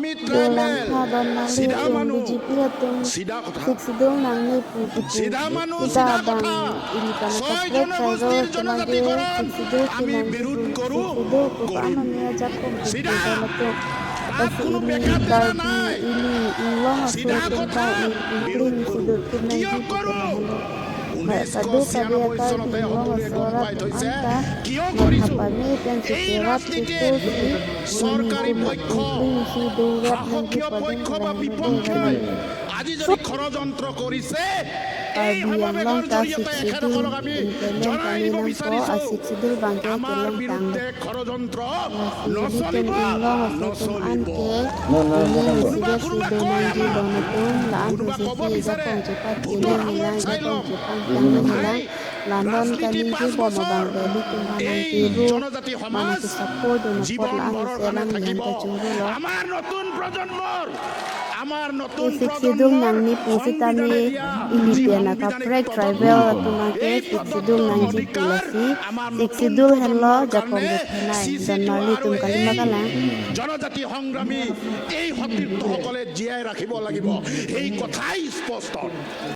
আমি Dolang tribal ha don nang চিধা yung মানুহ BJP atung চিধা কথা siksidong nang ni puputu চিধা মানুহ kita চিধা dang কথা ilipana ছয় kaprek জনগোষ্ঠীৰ tribal tumage জনজাতিকৰণ siksido আমি kinang বিৰোধ কৰো siksido কৰিম kupano niya jakong চিধা bukidalato তাত kasi কোনো ili বেকাতেৰা dardi নাই ili inglong চিধা aso কথা tenta বিৰোধ including কৰো sidot kinang কিয় jipu কৰো kinahalo 1996 kadu চনতে kadi সকলোৱে inglong গম aso পাই থৈছে anta কিয় কৰিছো mathapani pensi এই perat ৰাজনীতিত tutusi চৰকাৰী পক্ষ including si durat nang শাসকীয় jipadeng পক্ষ বা kinahalo বিপক্ষই আজি যদি ষড়যন্ত্ৰ কৰিছে এই সমাবেশৰ জৰিয়তে এখেতসকলক আমি জনাই দিব বিচাৰিছো আমাৰ বিৰুদ্ধে ষড়যন্ত্ৰ নচলিব নচলিব কোনোবা কোনোবা কয় আমাৰ কোনোবা ক'ব বিচাৰে ভোটৰ সময়ত চাই ল'ম ভাই ৰাজনীতি 5 বছৰ এই জনজাতি সমাজ জীৱন ভৰৰ কাৰণে থাকিব আমাৰ নতুন প্ৰজন্মৰ Siksidung nang ni pusitami ilipena kaprek tribal atumake siksidung nang ji pulasi siksidung hello jakom bethenai janmali tum kalimagala জনজাতি সংগ্ৰামী এই সতীৰ্থসকলে জীয়াই ৰাখিব লাগিব এই কথাই স্পষ্ট